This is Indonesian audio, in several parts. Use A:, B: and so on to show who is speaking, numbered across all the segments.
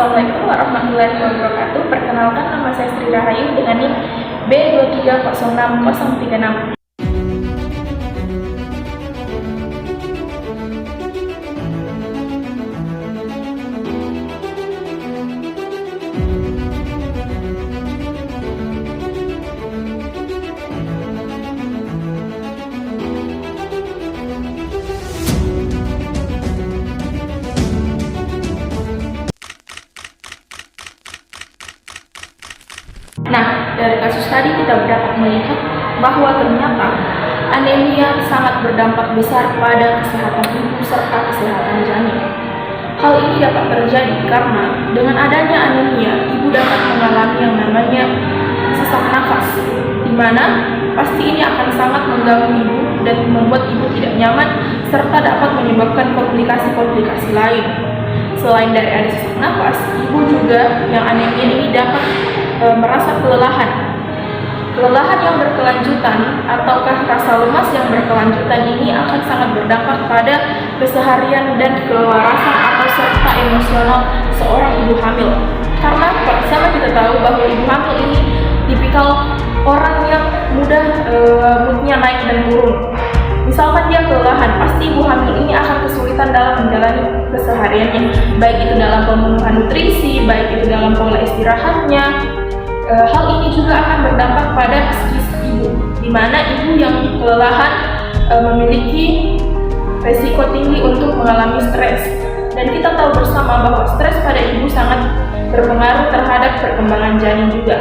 A: Assalamualaikum warahmatullahi wabarakatuh. Perkenalkan, nama saya Sri Rahayu dengan NIM B2306036. Nah, dari kasus tadi kita dapat melihat bahwa ternyata anemia sangat berdampak besar pada kesehatan ibu serta kesehatan janin. Hal ini dapat terjadi karena dengan adanya anemia, ibu dapat mengalami yang namanya sesak nafas, di mana pasti ini akan sangat mengganggu ibu dan membuat ibu tidak nyaman serta dapat menyebabkan komplikasi-komplikasi lain. Selain dari ada sesak nafas, ibu juga yang anemia ini dapat merasa kelelahan yang berkelanjutan ataukah rasa lemas yang berkelanjutan ini akan sangat berdampak pada keseharian dan kewarasan atau serta emosional seorang ibu hamil. Karena sama kita tahu bahwa ibu hamil ini tipikal orang yang mudah moodnya naik dan turun. Misalkan dia kelelahan, pasti ibu hamil ini akan kesulitan dalam menjalani kesehariannya, baik itu dalam pemenuhan nutrisi, baik itu dalam pola istirahatnya. Hal ini juga akan berdampak pada psikis ibu, di mana ibu yang kelelahan memiliki resiko tinggi untuk mengalami stres. Dan kita tahu bersama bahwa stres pada ibu sangat berpengaruh terhadap perkembangan janin juga.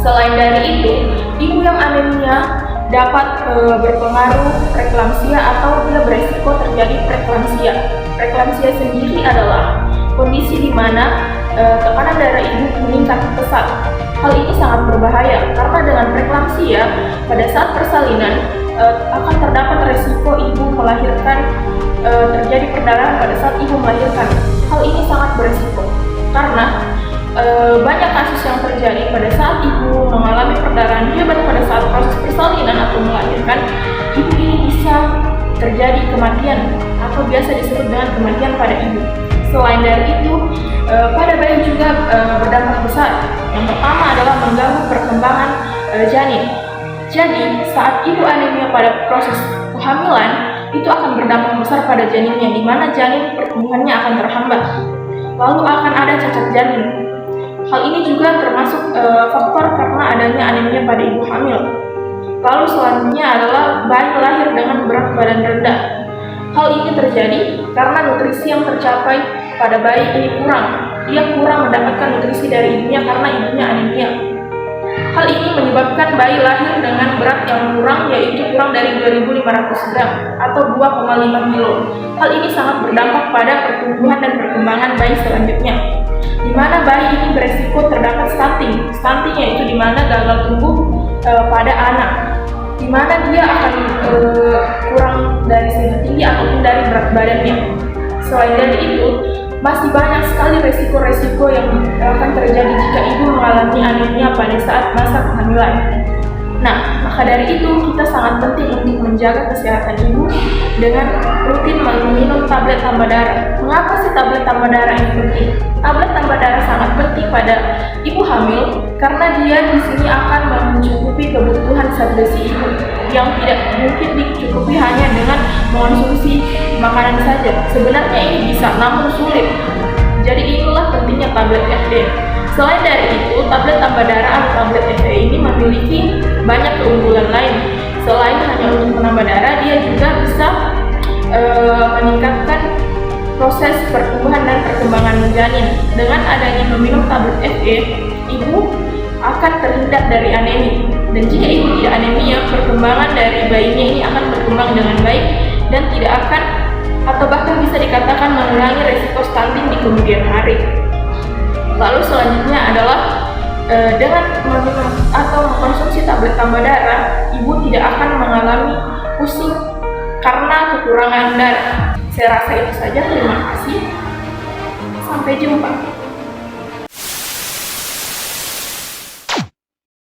A: Selain dari itu, ibu yang anemia dapat berpengaruh preeklamsia atau bila beresiko terjadi preeklamsia. Preeklamsia sendiri adalah kondisi di mana tekanan darah ibu meningkat pesat. Hal ini sangat berbahaya karena dengan preeklamsia pada saat persalinan akan terdapat resiko ibu melahirkan, terjadi perdarahan pada saat ibu melahirkan. Hal ini sangat beresiko karena banyak kasus yang terjadi pada saat ibu mengalami perdarahan hebat pada saat proses persalinan atau melahirkan, ibu ini bisa terjadi kematian atau biasa disebut dengan kematian pada ibu. Selain dari itu, pada bayi juga berdampak besar. Yang pertama adalah mengganggu perkembangan janin. Jadi, saat ibu anemia pada proses kehamilan, itu akan berdampak besar pada janinnya, di mana janin pertumbuhannya akan terhambat. Lalu akan ada cacat janin. Hal ini juga termasuk faktor karena adanya anemia pada ibu hamil. Lalu selanjutnya adalah bayi lahir dengan berat badan rendah. Hal ini terjadi karena nutrisi yang tercapai pada bayi ini kurang. Dia kurang mendapatkan nutrisi dari ibunya karena ibunya anemia. Hal ini menyebabkan bayi lahir dengan berat yang kurang, yaitu kurang dari 2.500 gram atau 2,5 kilo. Hal ini sangat berdampak pada pertumbuhan dan perkembangan bayi selanjutnya, di mana bayi ini beresiko terdapat stunting. Stunting yaitu di mana gagal tumbuh pada anak, di mana dia akan kurang dari segi tinggi ataupun dari berat badannya. Selain dari itu, masih banyak sekali resiko-resiko yang akan terjadi jika ibu mengalami anemia pada saat masa kehamilan. Nah, maka dari itu kita sangat penting untuk menjaga kesehatan ibu dengan rutin meminum tablet tambah darah. Mengapa sih tablet tambah darah ini penting? Tablet tambah darah sangat penting pada ibu hamil karena dia di sini akan mencukupi kebutuhan zat besi ibu yang tidak mungkin dicukupi hanya dengan mengonsumsi makanan saja. Sebenarnya ini bisa, namun sulit. Jadi itulah pentingnya tablet FD. Selain dari itu, tablet tambah darah atau tablet FD ini memiliki banyak keunggulan lain. Selain hanya untuk menambah darah, dia juga bisa meningkatkan proses pertumbuhan dan perkembangan janin. Dengan adanya meminum tablet FD, ibu akan terhindar dari anemia. Dan jika ibu tidak anemia, perkembangan dari bayinya ini akan berkembang dengan baik dan tidak akan atau bahkan bisa dikatakan mengurangi resiko stunting di kemudian hari. Lalu selanjutnya adalah dengan meminum atau mengkonsumsi tablet tambah darah, ibu tidak akan mengalami pusing karena kekurangan darah. Saya rasa itu saja. Terima kasih. Sampai jumpa.